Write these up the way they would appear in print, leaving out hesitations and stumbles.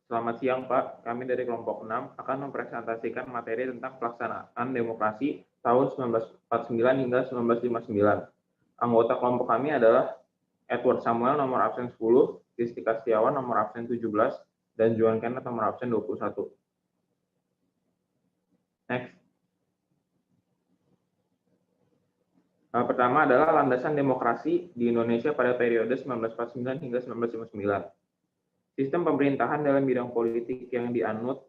Selamat siang, Pak. Kami dari kelompok 6 akan mempresentasikan materi tentang pelaksanaan demokrasi tahun 1949 hingga 1959. Anggota kelompok kami adalah Edward Samuel nomor absen 10, Kristika Setiawan nomor absen 17, dan Juan Kenneth nomor absen 21. Next. Pertama adalah landasan demokrasi di Indonesia pada periode 1949 hingga 1959. Sistem pemerintahan dalam bidang politik yang dianut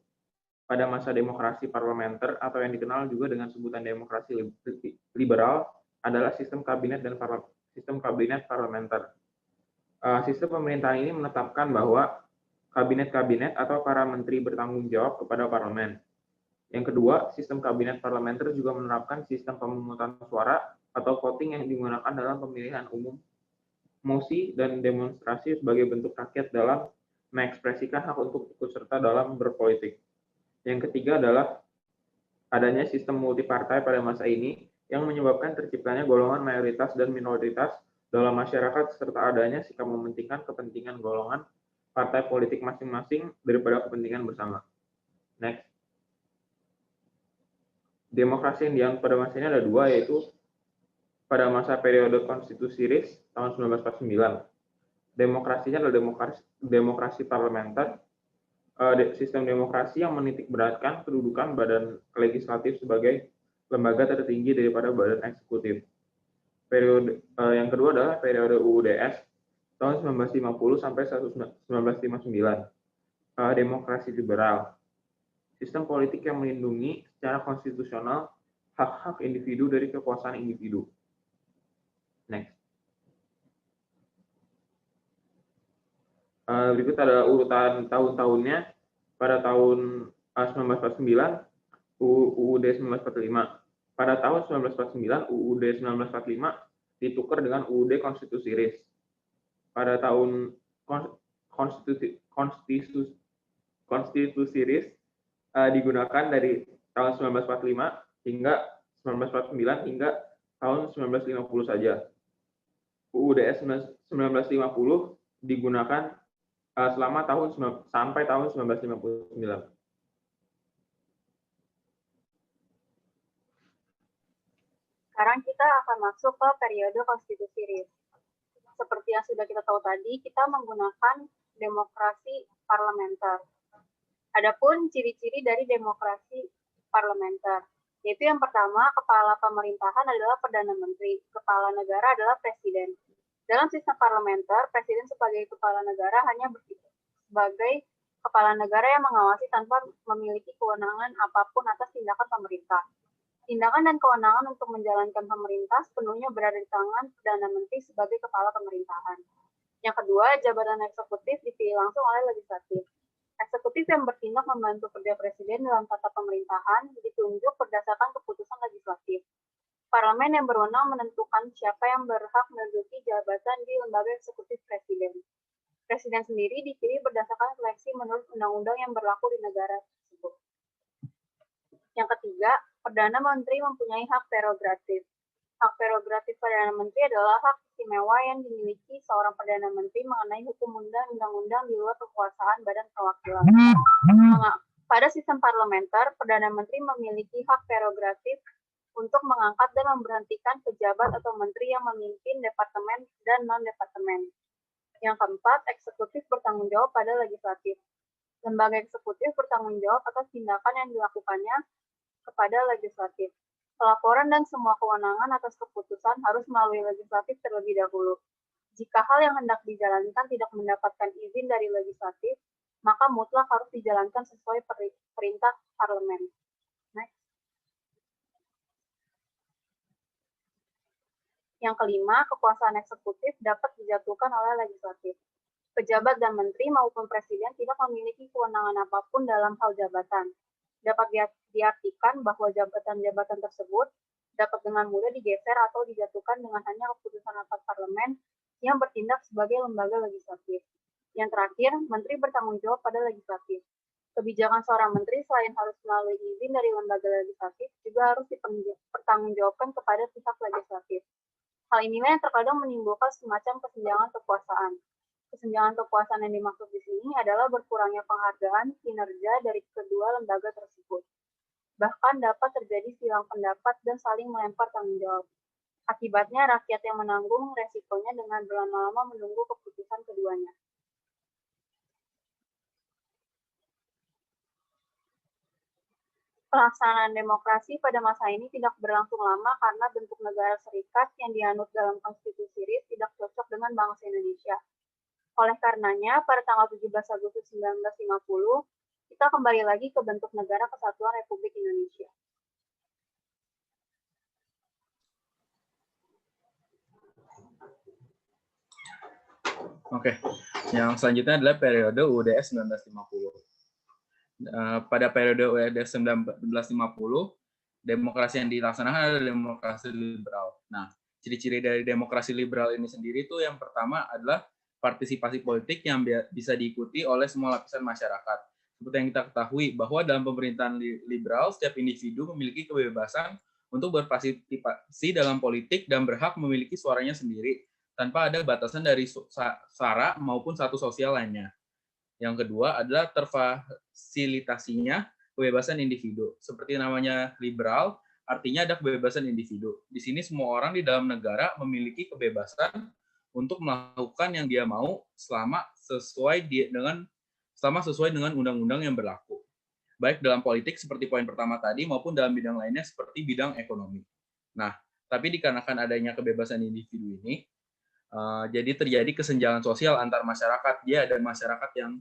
pada masa demokrasi parlementer atau yang dikenal juga dengan sebutan demokrasi liberal adalah sistem kabinet dan sistem kabinet parlementer. Sistem pemerintahan ini menetapkan bahwa kabinet-kabinet atau para menteri bertanggung jawab kepada parlemen. Yang kedua, sistem kabinet parlementer juga menerapkan sistem pemungutan suara atau voting yang digunakan dalam pemilihan umum, mosi, dan demonstrasi sebagai bentuk rakyat dalam mengekspresikan hak untuk ikut serta dalam berpolitik. Yang ketiga adalah adanya sistem multipartai pada masa ini yang menyebabkan terciptanya golongan mayoritas dan minoritas dalam masyarakat serta adanya sikap mementingkan kepentingan golongan partai politik masing-masing daripada kepentingan bersama. Next. Demokrasi yang dianut pada masa ini ada dua, yaitu pada masa periode konstitusi RIS tahun 1949. Demokrasinya adalah demokrasi parlementer, sistem demokrasi yang menitik beratkan kedudukan badan legislatif sebagai lembaga tertinggi daripada badan eksekutif. Periode yang kedua adalah periode UUDS tahun 1950 sampai 1959. Demokrasi liberal. Sistem politik yang melindungi secara konstitusional hak-hak individu dari kekuasaan individu. Next. Berikut ada urutan tahun-tahunnya. Pada tahun 1949, UUD 1945. Pada tahun 1949, UUD 1945 ditukar dengan UUD Konstitusi RIS. Pada tahun Konstitusi RIS digunakan dari tahun 1945 hingga 1949 hingga tahun 1950 saja. UUDS 1950 digunakan selama sampai tahun 1959. Sekarang kita akan masuk ke periode konstitusi RIS. Seperti yang sudah kita tahu tadi, kita menggunakan demokrasi parlementer. Adapun ciri-ciri dari demokrasi parlementer, yaitu yang pertama, kepala pemerintahan adalah Perdana Menteri, kepala negara adalah Presiden. Dalam sistem parlementer, Presiden sebagai kepala negara hanya bertindak sebagai kepala negara yang mengawasi tanpa memiliki kewenangan apapun atas tindakan pemerintah. Tindakan dan kewenangan untuk menjalankan pemerintah sepenuhnya berada di tangan Perdana Menteri sebagai kepala pemerintahan. Yang kedua, jabatan eksekutif dipilih langsung oleh legislatif. Eksekutif yang bertindak membantu kerja presiden dalam tata pemerintahan ditunjuk berdasarkan keputusan legislatif. Parlemen yang berwenang menentukan siapa yang berhak menduduki jabatan di lembaga eksekutif presiden. Presiden sendiri dipilih berdasarkan seleksi menurut undang-undang yang berlaku di negara tersebut. Yang ketiga, Perdana Menteri mempunyai hak prerogatif. Hak prerogatif Perdana Menteri adalah hak istimewa yang dimiliki seorang Perdana Menteri mengenai hukum undang-undang di luar kekuasaan Badan Perwakilan. Pada sistem parlementer, Perdana Menteri memiliki hak prerogatif untuk mengangkat dan memberhentikan pejabat atau menteri yang memimpin departemen dan non-departemen. Yang keempat, eksekutif bertanggung jawab pada legislatif. Lembaga eksekutif bertanggung jawab atas tindakan yang dilakukannya kepada legislatif. Pelaporan dan semua kewenangan atas keputusan harus melalui legislatif terlebih dahulu. Jika hal yang hendak dijalankan tidak mendapatkan izin dari legislatif, maka mutlak harus dijalankan sesuai perintah parlemen. Next. Yang kelima, kekuasaan eksekutif dapat dijatuhkan oleh legislatif. Pejabat dan menteri maupun presiden tidak memiliki kewenangan apapun dalam hal jabatan. Dapat diartikan bahwa jabatan-jabatan tersebut dapat dengan mudah digeser atau dijatuhkan dengan hanya keputusan rapat parlemen yang bertindak sebagai lembaga legislatif. Yang terakhir, menteri bertanggung jawab pada legislatif. Kebijakan seorang menteri selain harus melalui izin dari lembaga legislatif, juga harus dipertanggungjawabkan kepada pihak legislatif. Hal inilah yang terkadang menimbulkan semacam kesenjangan kekuasaan. Kesenjangan kekuasaan yang dimaksud di sini adalah berkurangnya penghargaan kinerja dari kedua lembaga tersebut. Bahkan dapat terjadi silang pendapat dan saling melempar tanggung jawab. Akibatnya rakyat yang menanggung resikonya dengan berlama-lama menunggu keputusan keduanya. Pelaksanaan demokrasi pada masa ini tidak berlangsung lama karena bentuk negara serikat yang dianut dalam konstitusi RIS tidak cocok dengan bangsa Indonesia. Oleh karenanya, pada tanggal 17 Agustus 1950, kita kembali lagi ke bentuk negara kesatuan Republik Indonesia. Oke, yang selanjutnya adalah periode UUDS 1950. Pada periode UUDS 1950, demokrasi yang dilaksanakan adalah demokrasi liberal. Nah, ciri-ciri dari demokrasi liberal ini sendiri itu yang pertama adalah partisipasi politik yang bisa diikuti oleh semua lapisan masyarakat. Seperti yang kita ketahui bahwa dalam pemerintahan liberal, setiap individu memiliki kebebasan untuk berpartisipasi dalam politik dan berhak memiliki suaranya sendiri tanpa ada batasan dari sara maupun status sosial lainnya. Yang kedua adalah terfasilitasinya kebebasan individu. Seperti namanya liberal, artinya ada kebebasan individu. Di sini semua orang di dalam negara memiliki kebebasan untuk melakukan yang dia mau selama sesuai dengan undang-undang yang berlaku. Baik dalam politik seperti poin pertama tadi maupun dalam bidang lainnya seperti bidang ekonomi. Nah, tapi dikarenakan adanya kebebasan individu ini, jadi terjadi kesenjangan sosial antar masyarakat. Dia ada masyarakat yang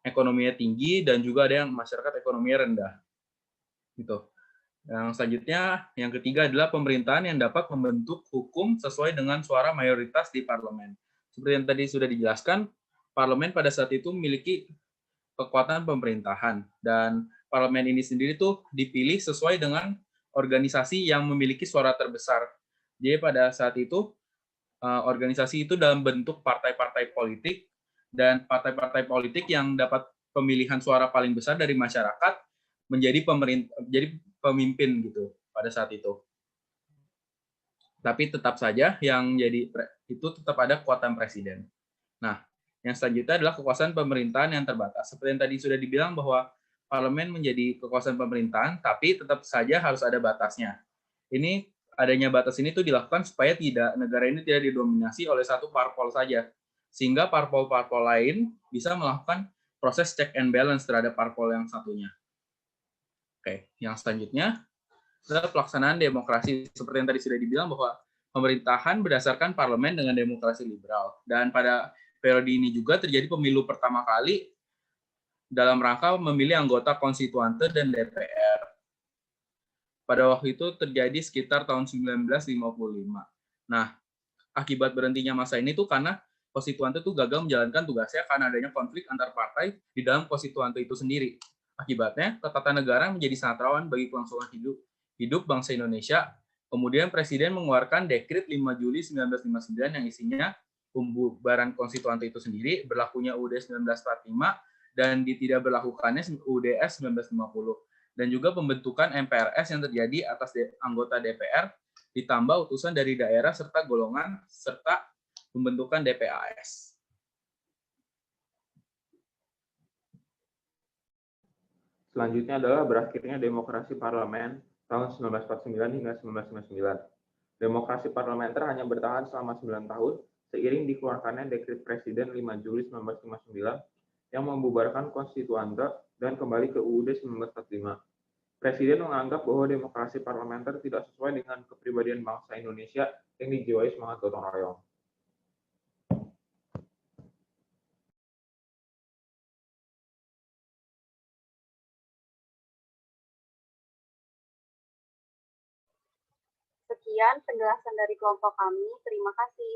ekonominya tinggi dan juga ada yang masyarakat ekonominya rendah. Gitu. Yang selanjutnya, yang ketiga adalah pemerintahan yang dapat membentuk hukum sesuai dengan suara mayoritas di parlemen. Seperti yang tadi sudah dijelaskan, parlemen pada saat itu memiliki kekuatan pemerintahan dan parlemen ini sendiri tuh dipilih sesuai dengan organisasi yang memiliki suara terbesar. Jadi pada saat itu organisasi itu dalam bentuk partai-partai politik dan partai-partai politik yang dapat pemilihan suara paling besar dari masyarakat menjadi pemimpin gitu pada saat itu. Tapi tetap saja yang jadi itu tetap ada kekuatan presiden. Nah, yang selanjutnya adalah kekuasaan pemerintahan yang terbatas. Seperti yang tadi sudah dibilang bahwa parlemen menjadi kekuasaan pemerintahan, tapi tetap saja harus ada batasnya. Ini adanya batas ini tuh dilakukan supaya negara ini tidak didominasi oleh satu parpol saja, sehingga parpol-parpol lain bisa melakukan proses check and balance terhadap parpol yang satunya. Oke, yang selanjutnya adalah pelaksanaan demokrasi. Seperti yang tadi sudah dibilang bahwa pemerintahan berdasarkan parlemen dengan demokrasi liberal. Dan pada periode ini juga terjadi pemilu pertama kali dalam rangka memilih anggota konstituante dan DPR. Pada waktu itu terjadi sekitar tahun 1955. Nah, akibat berhentinya masa ini tuh karena konstituante tuh gagal menjalankan tugasnya karena adanya konflik antar partai di dalam konstituante itu sendiri. Akibatnya, ketatanegaraan menjadi sangat rawan bagi kelangsungan hidup bangsa Indonesia. Kemudian Presiden mengeluarkan Dekret 5 Juli 1959 yang isinya pembubaran konstituante itu sendiri, berlakunya UUD 1945, dan ditidakberlakukannya UUDS 1950. Dan juga pembentukan MPRS yang terjadi atas anggota DPR, ditambah utusan dari daerah serta golongan, serta pembentukan DPAS. Selanjutnya adalah berakhirnya demokrasi parlemen tahun 1949 hingga 1959. Demokrasi parlementer hanya bertahan selama 9 tahun, seiring dikeluarkannya Dekret Presiden 5 Juli 1959 yang membubarkan konstituante dan kembali ke UUD 1945. Presiden menganggap bahwa demokrasi parlementer tidak sesuai dengan kepribadian bangsa Indonesia yang dijiwai semangat gotong royong. Sekian penjelasan dari kelompok kami. Terima kasih.